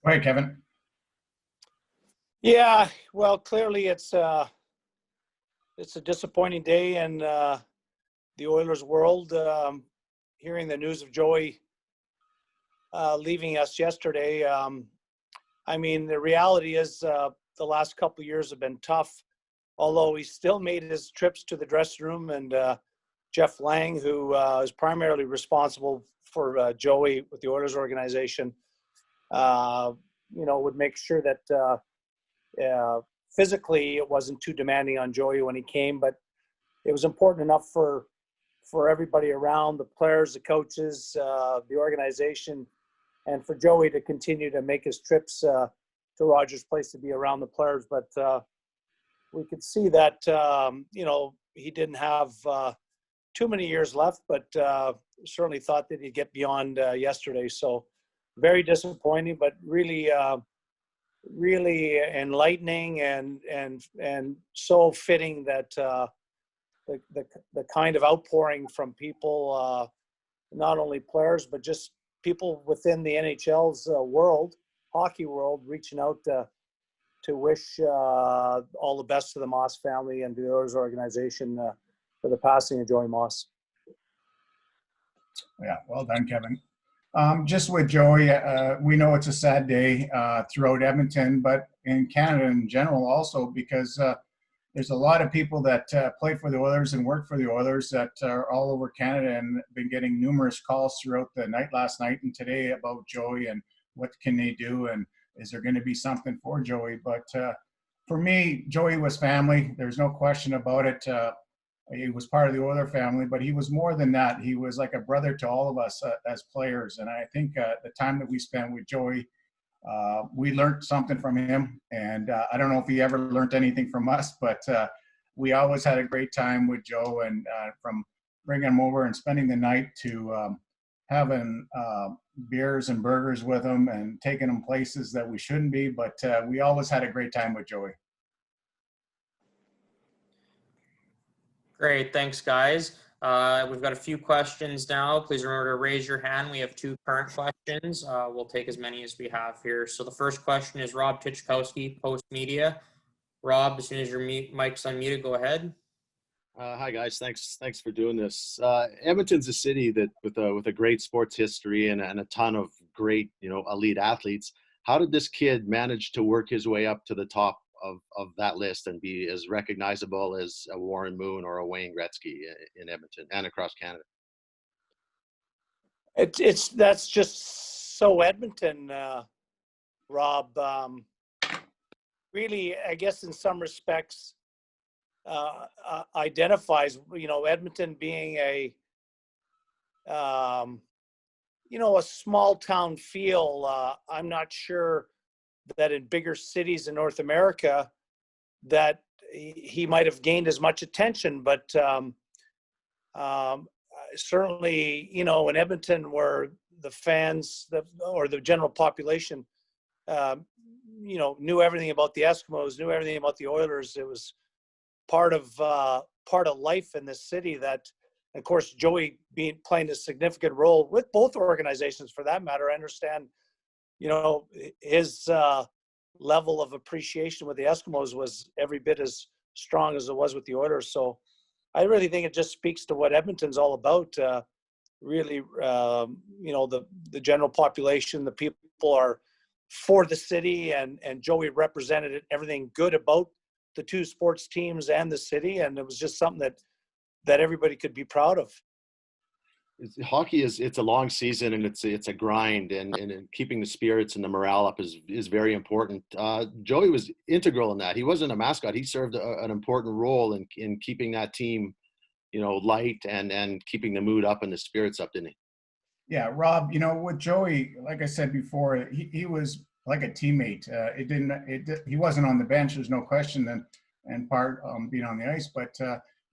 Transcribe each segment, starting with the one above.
Go ahead, Kevin. Yeah, well, clearly it's a disappointing day in the Oilers world. Hearing the news of Joey leaving us yesterday. I mean, the reality is the last couple of years have been tough, although he still made his trips to the dressing room. And Jeff Lang, who is primarily responsible for Joey with the Oilers organization, would make sure that physically it wasn't too demanding on Joey when he came, but it was important enough for everybody around, the players, the coaches, the organization, and for Joey to continue to make his trips to Rogers Place to be around the players. But we could see that, he didn't have too many years left, but certainly thought that he'd get beyond yesterday. So very disappointing, but really enlightening and so fitting that the kind of outpouring from people, not only players, but just people within the NHL's world, hockey world, reaching out to wish all the best to the Moss family and to the Oilers organization for the passing of Joey Moss. Yeah, well done, Kevin. Just with Joey, we know it's a sad day throughout Edmonton, but in Canada in general also, because there's a lot of people that play for the Oilers and work for the Oilers that are all over Canada and been getting numerous calls throughout the night last night and today about Joey and what can they do and is there going to be something for Joey. But for me, Joey was family. There's no question about it. He was part of the Oiler family, but he was more than that. He was like a brother to all of us as players. And I think the time that we spent with Joey, we learned something from him. And I don't know if he ever learned anything from us, but we always had a great time with Joe. And from bringing him over and spending the night to having beers and burgers with him and taking him places that we shouldn't be. But we always had a great time with Joey. Great, thanks, guys. We've got a few questions now. Please remember to raise your hand. We have 2 current questions. We'll take as many as we have here. So the first question is Rob Tichkowski, Post Media. Rob, as soon as your mic's unmuted, go ahead. Hi guys, thanks for doing this. Edmonton's a city that with a great sports history and a ton of great elite athletes. How did this kid manage to work his way up to the top of that list and be as recognizable as a Warren Moon or a Wayne Gretzky in Edmonton and across Canada? That's just so Edmonton, Rob. Really, I guess in some respects, identifies Edmonton being a small town feel. I'm not sure that in bigger cities in North America that he might have gained as much attention, but certainly in Edmonton where the fans or the general population knew everything about the Eskimos, knew everything about the Oilers. It was part of life in this city that, of course, Joey playing a significant role with both organizations for that matter. I understand his level of appreciation with the Eskimos was every bit as strong as it was with the Oilers. So I really think it just speaks to what Edmonton's all about. Really, the general population, the people are for the city, and Joey represented everything good about the 2 sports teams and the city. And it was just something that everybody could be proud of. Hockey it's a long season and it's a grind and keeping the spirits and the morale up is very important. Joey was integral in that. He wasn't a mascot. He served an important role in keeping that team, light and keeping the mood up and the spirits up, didn't he? Yeah, Rob, with Joey, like I said before, he was like a teammate. He wasn't on the bench, there's no question, and part being on the ice, but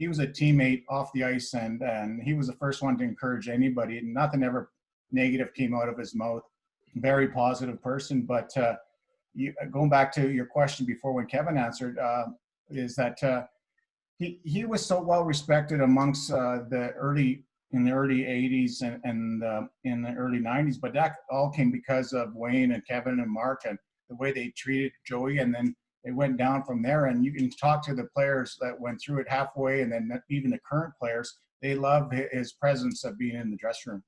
he was a teammate off the ice, and he was the first one to encourage anybody. Nothing ever negative came out of his mouth. Very positive person. But going back to your question before when Kevin answered, is that he was so well respected amongst the early in the early 80s and in the early 90s, but that all came because of Wayne and Kevin and Mark and the way they treated Joey, and then it went down from there. And you can talk to the players that went through it halfway, and then even the current players, they love his presence of being in the dressing room.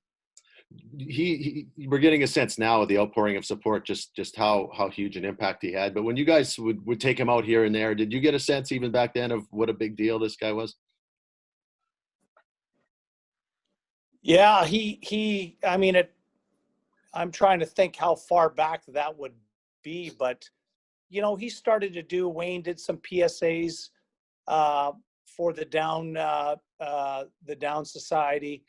We're getting a sense now of the outpouring of support, just how huge an impact he had. But when you guys would take him out here and there, did you get a sense even back then of what a big deal this guy was? Yeah, I mean, I'm trying to think how far back that would be, but he started to Wayne did some PSAs for the Down Society,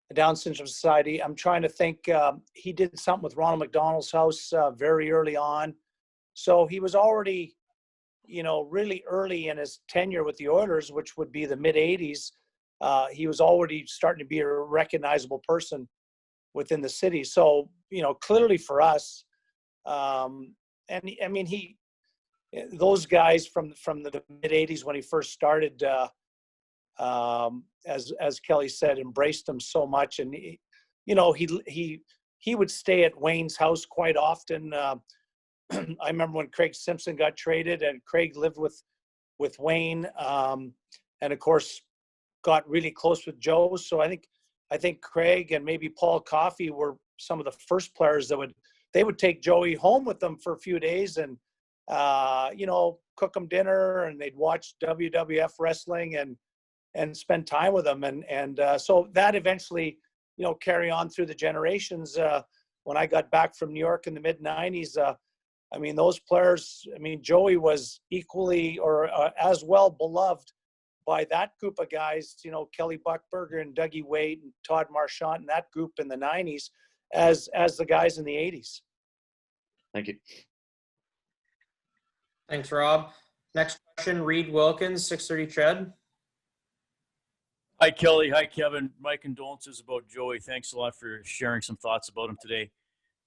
the Down Syndrome Society. I'm trying to think. He did something with Ronald McDonald's house very early on, so he was already, really early in his tenure with the Oilers, which would be the mid '80s. He was already starting to be a recognizable person within the city. So, clearly for us, and I mean, those guys from the mid '80s when he first started, as Kelly said, embraced him so much, and he would stay at Wayne's house quite often. I remember when Craig Simpson got traded, and Craig lived with Wayne, and of course got really close with Joe. So I think Craig and maybe Paul Coffey were some of the first players that would take Joey home with them for a few days and cook him dinner, and they'd watch WWF wrestling and spend time with them. And so that eventually, carry on through the generations. When I got back from New York in the mid '90s, I mean, those players, Joey was equally or as well beloved by that group of guys, Kelly Buchberger and Dougie Wade and Todd Marchant and that group in the '90s as the guys in the '80s. Thank you. Thanks, Rob. Next question, Reed Wilkins, 630 Ched. Hi, Kelly. Hi, Kevin. My condolences about Joey. Thanks a lot for sharing some thoughts about him today.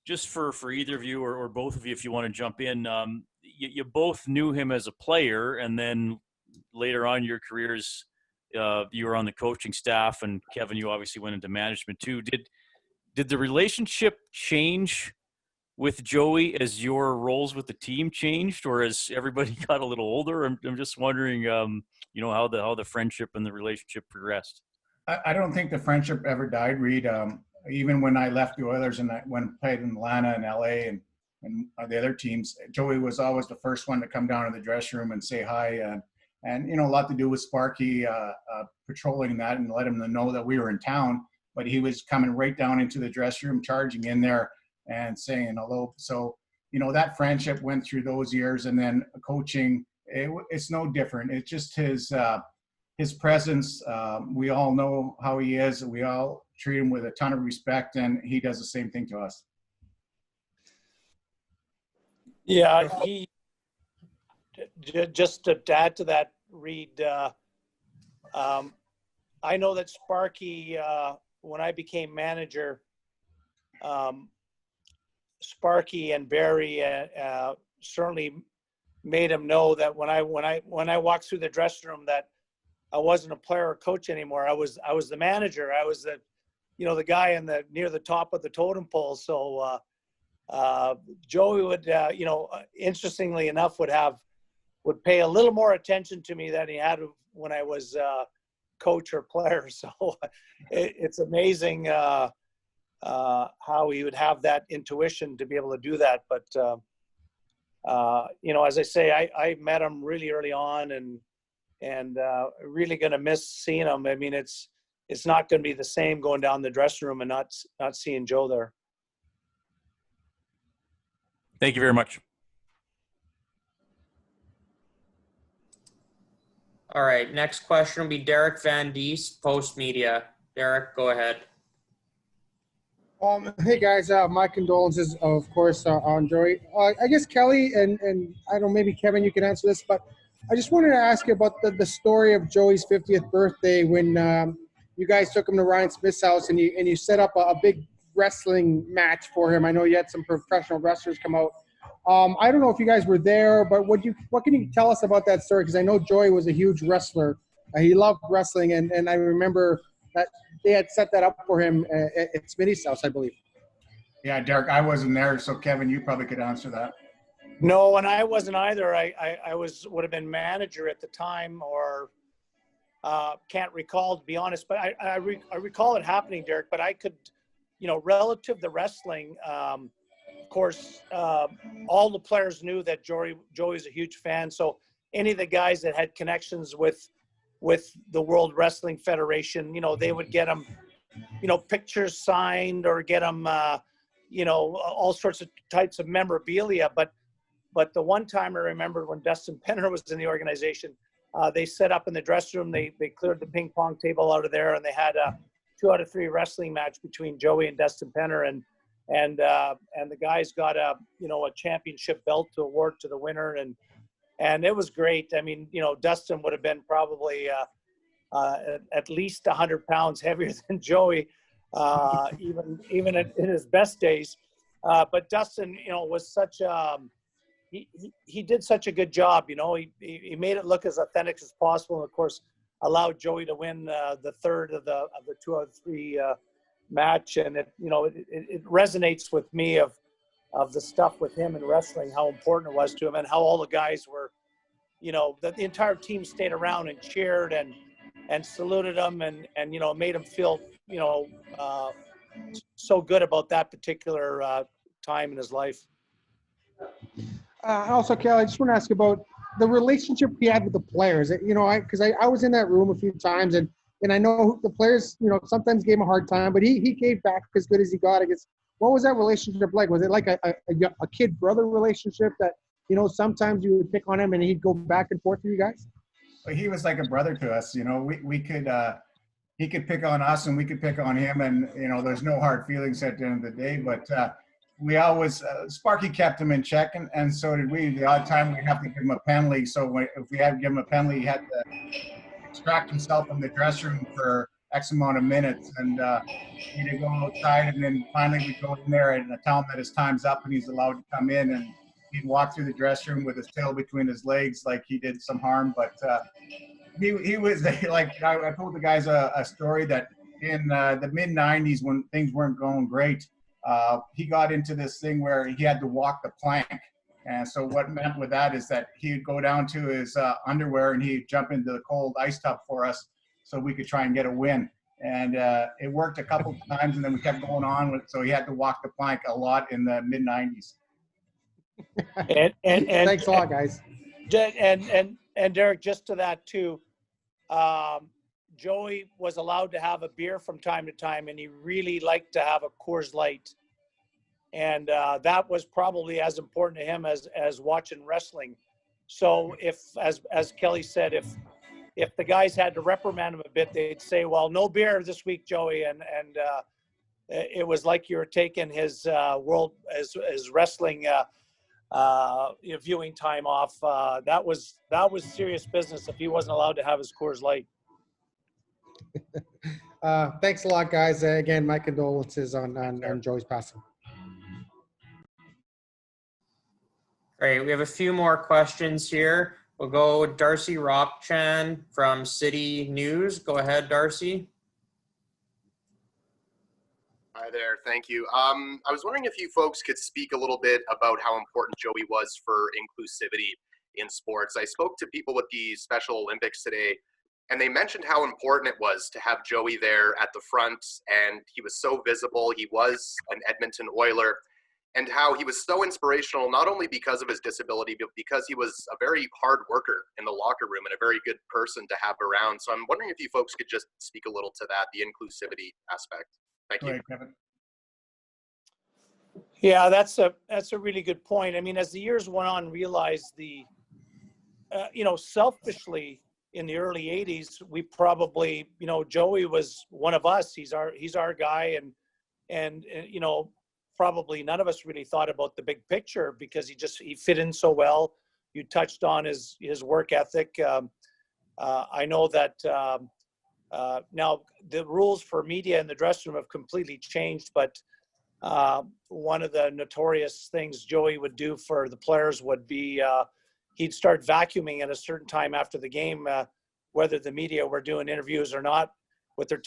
Just for either of you or both of you, if you want to jump in, you both knew him as a player, and then later on in your careers, you were on the coaching staff, and Kevin, you obviously went into management too. Did the relationship change with Joey as your roles with the team changed, or as everybody got a little older? I'm just wondering, how the friendship and the relationship progressed. I don't think the friendship ever died, Reed. Even when I left the Oilers and I went and played in Atlanta and LA and the other teams, Joey was always the first one to come down to the dressing room and say hi. And a lot to do with Sparky patrolling that and let him know that we were in town. But he was coming right down into the dressing room, charging in there and saying hello. So, that friendship went through those years. And then coaching, it's no different. It's just his presence. We all know how he is. We all treat him with a ton of respect, and he does the same thing to us. Yeah, just to add to that, Reed, I know that Sparky, when I became manager, Sparky and Barry certainly made him know that when I walked through the dressing room that I wasn't a player or coach anymore. I was the manager. I was the guy near the top of the totem pole. So Joey would, interestingly enough, would pay a little more attention to me than he had when I was coach or player. So it's amazing how he would have that intuition to be able to do that. But as I say, I met him really early on, and really going to miss seeing him. I mean, it's not going to be the same going down the dressing room and not seeing Joe there. Thank you very much. All right, next question will be Derek Van Diest, Post Media. Derek, go ahead. Hey guys, my condolences, of course, on Joey. I guess Kelly and I don't know, maybe Kevin, you can answer this, but I just wanted to ask you about the story of Joey's 50th birthday when you guys took him to Ryan Smith's house and you set up a big wrestling match for him. I know you had some professional wrestlers come out. I don't know if you guys were there, but what can you tell us about that story? Because I know Joey was a huge wrestler. He loved wrestling, and I remember they had set that up for him at Smitty's house, I believe. Yeah, Derek, I wasn't there, so Kevin, you probably could answer that. No, and I wasn't either. I would have been manager at the time, or can't recall, to be honest. But I recall it happening, Derek. But I could, relative to wrestling, of course, all the players knew that Joey's a huge fan. So any of the guys that had connections with the World Wrestling Federation, they would get him, pictures signed, or get him, all sorts of types of memorabilia. But the one time I remember when Dustin Penner was in the organization, they set up in the dressing room, they cleared the ping pong table out of there, and they had a 2 out of 3 wrestling match between Joey and Dustin Penner, and the guys got a championship belt to award to the winner, and it was great. I mean, Dustin would have been probably at least 100 pounds heavier than Joey, even in his best days. But Dustin, was such he did such a good job. He made it look as authentic as possible, and of course allowed Joey to win the third of the 2 out of 3 match. And it resonates with me of the stuff with him in wrestling, how important it was to him, and how all the guys were, the entire team stayed around and cheered and saluted him and made him feel so good about that particular time in his life. Also, Kelly, I just want to ask about the relationship he had with the players. Because I was in that room a few times, and I know the players, sometimes gave him a hard time, but he gave back as good as he got. I guess, what was that relationship like? Was it like a kid-brother relationship that, sometimes you would pick on him and he'd go back and forth with you guys? He was like a brother to us. We could he could pick on us and we could pick on him, and there's no hard feelings at the end of the day. But we always Sparky kept him in check, and so did we. The odd time we'd have to give him a penalty. So if we had to give him a penalty, he had to extract himself from the dressing room for X amount of minutes, and he'd go outside, and then finally we'd go in there and tell him that his time's up and he's allowed to come in, and he'd walk through the dressing room with his tail between his legs like he did some harm. But he was like, I told the guys a story that in the mid 90s, when things weren't going great, he got into this thing where he had to walk the plank. And so what meant with that is that he'd go down to his underwear and he'd jump into the cold ice tub for us so we could try and get a win. And it worked a couple of times, and then we kept going on with, so he had to walk the plank a lot in the mid 90s. And Thanks a lot, guys. And Derek, just to that too, Joey was allowed to have a beer from time to time, and he really liked to have a Coors Light, and that was probably as important to him as watching wrestling. So if, as Kelly said, if the guys had to reprimand him a bit, they'd say, "Well, no beer this week, Joey," and it was like you were taking his his wrestling viewing time off. That was serious business if he wasn't allowed to have his Coors Light. Thanks a lot, guys. Again, my condolences on Joey's passing. Great. We have a few more questions here. We'll go with Darcy Rockchan from City News. Go ahead, Darcy. Hi there. Thank you. I was wondering if you folks could speak a little bit about how important Joey was for inclusivity in sports. I spoke to people with the Special Olympics today, and they mentioned how important it was to have Joey there at the front, and he was so visible. He was an Edmonton Oiler, and how he was so inspirational, not only because of his disability, but because he was a very hard worker in the locker room and a very good person to have around. So I'm wondering if you folks could just speak a little to that, the inclusivity aspect. Thank you. Right, Kevin. Yeah, that's a really good point. I mean, as the years went on, realized the, selfishly in the early 80s, we probably, Joey was one of us. He's our guy, and probably none of us really thought about the big picture because he fit in so well. You touched on his work ethic. I know that now the rules for media in the dressing room have completely changed, but one of the notorious things Joey would do for the players would be he'd start vacuuming at a certain time after the game, whether the media were doing interviews or not, with their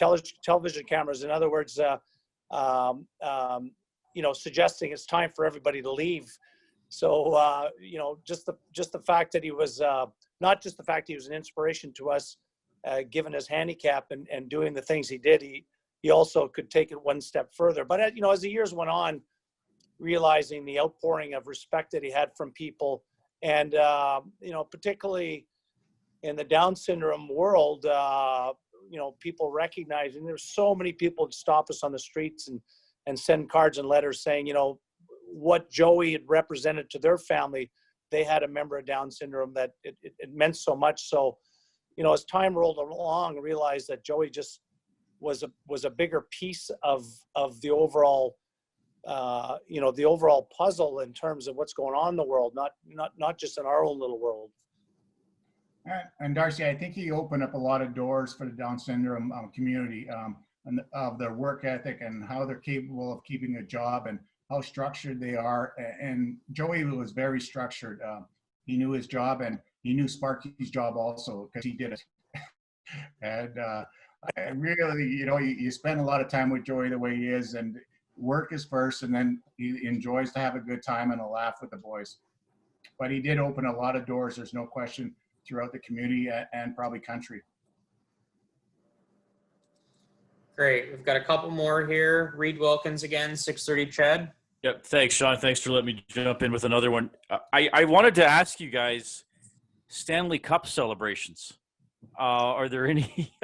television cameras. In other words, suggesting it's time for everybody to leave. So, just the fact that he was, not just the fact he was an inspiration to us, given his handicap and doing the things he did, he also could take it one step further. But, as the years went on, realizing the outpouring of respect that he had from people, and, particularly in the Down syndrome world, people recognizing there's so many people that stop us on the streets and send cards and letters saying, what Joey had represented to their family. They had a member of Down syndrome, that it meant so much. So, as time rolled along, I realized that Joey just was a bigger piece of the overall, the overall puzzle in terms of what's going on in the world, not just in our own little world. And Darcy, I think he opened up a lot of doors for the Down syndrome community, and of their work ethic and how they're capable of keeping a job and how structured they are. And Joey was very structured. He knew his job, and he knew Sparky's job also, because he did it. And really, you spend a lot of time with Joey the way he is, and work is first, and then he enjoys to have a good time and a laugh with the boys. But he did open a lot of doors, there's no question, throughout the community and probably country. Great. We've got a couple more here. Reed Wilkins again, 630 Chad. Yep. Thanks, Sean. Thanks for letting me jump in with another one. I wanted to ask you guys, Stanley Cup celebrations. Are there any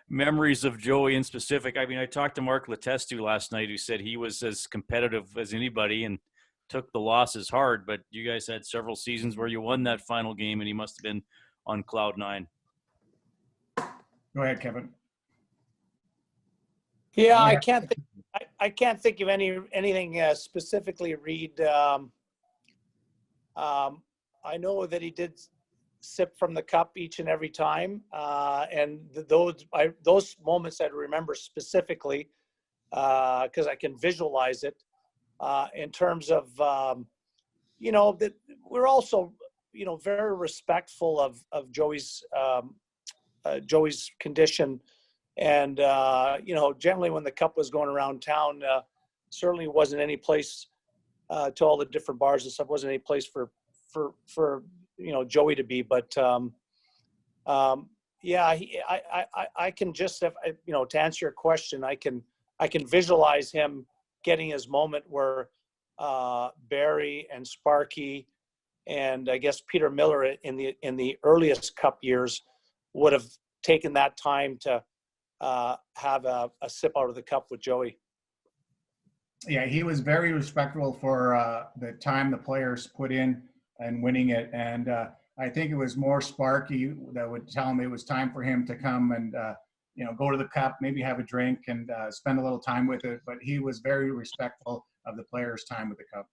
memories of Joey in specific? I mean, I talked to Mark Letestu last night, who said he was as competitive as anybody and took the losses hard, but you guys had several seasons where you won that final game, and he must have been on cloud nine. Go ahead, Kevin. Yeah, I can't think of anything specifically, Reed. I know that he did sip from the cup each and every time, and those moments I remember specifically, because I can visualize it. In terms of, that we're also, very respectful of Joey's condition. And, generally when the cup was going around town, certainly wasn't any place to all the different bars and stuff, wasn't any place for Joey to be. But, I can just, to answer your question, I can visualize him getting his moment where Barry and Sparky and I guess Peter Miller in the earliest cup years would have taken that time to have a sip out of the cup with Joey. Yeah, he was very respectful for the time the players put in and winning it. And I think it was more Sparky that would tell him it was time for him to come and go to the cup, maybe have a drink and spend a little time with it. But he was very respectful of the players' time with the cup.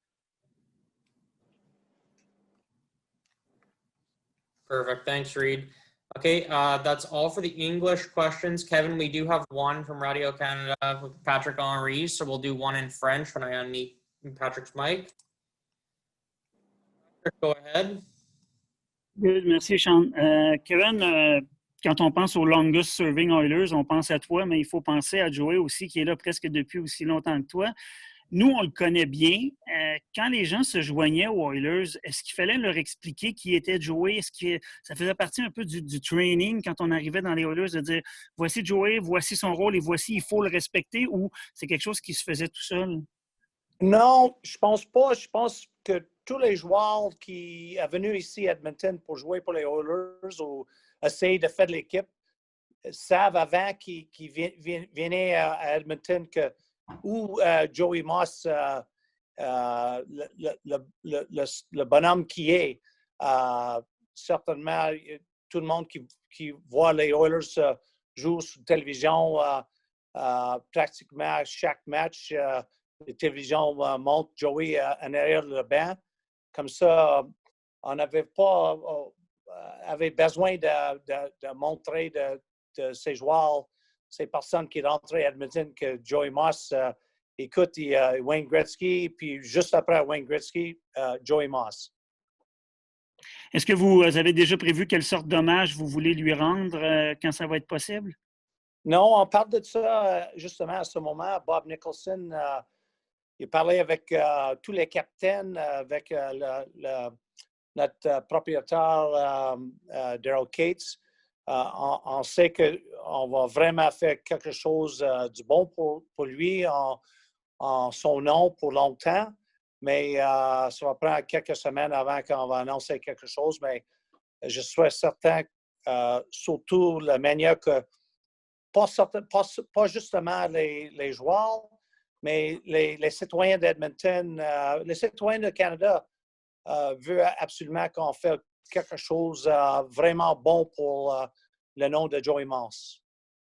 Perfect. Thanks, Reed. Okay, that's all for the English questions. Kevin, we do have one from Radio Canada with Patrick Henry, so we'll do one in French when I unmute Patrick's mic. Go ahead. Good, merci, Sean. Kevin, quand on pense aux longest serving Oilers, on pense à toi, mais il faut penser à Joey aussi, qui est là presque depuis aussi longtemps que toi. Nous, on le connaît bien. Quand les gens se joignaient aux Oilers, est-ce qu'il fallait leur expliquer qui était Joey? Est-ce que ça faisait partie un peu du training quand on arrivait dans les Oilers de dire voici Joey, voici son rôle et voici, il faut le respecter, ou c'est quelque chose qui se faisait tout seul? Non, je pense pas. Je pense que tous les joueurs qui sont venus ici à Edmonton pour jouer pour les Oilers ou essayer de faire de l'équipe savent avant qu'ils venaient à Edmonton que où Joey Moss, le bonhomme qui est, certainement, tout le monde qui voit les Oilers jouer sur télévision, pratiquement chaque match, la télévision montre Joey en arrière le banc. Comme ça, on n'avait pas avait besoin de montrer de ces joueurs, ces personnes qui rentraient à Edmonton, que Joey Moss, écoute, Wayne Gretzky, puis juste après Wayne Gretzky, Joey Moss. Est-ce que vous avez déjà prévu quelle sorte d'hommage vous voulez lui rendre quand ça va être possible? Non, on parle de ça justement à ce moment. Bob Nicholson, il parlait avec tous les capitaines, avec notre propriétaire Daryl Cates. On sait qu'on va vraiment faire quelque chose du bon pour lui en son nom pour longtemps, mais ça va prendre quelques semaines avant qu'on va annoncer quelque chose. Mais je suis certain, surtout la manière que, pas justement les joueurs, mais les citoyens d'Edmonton, les citoyens du Canada veulent absolument qu'on fasse quelque chose vraiment bon pour le nom de Joey Moss.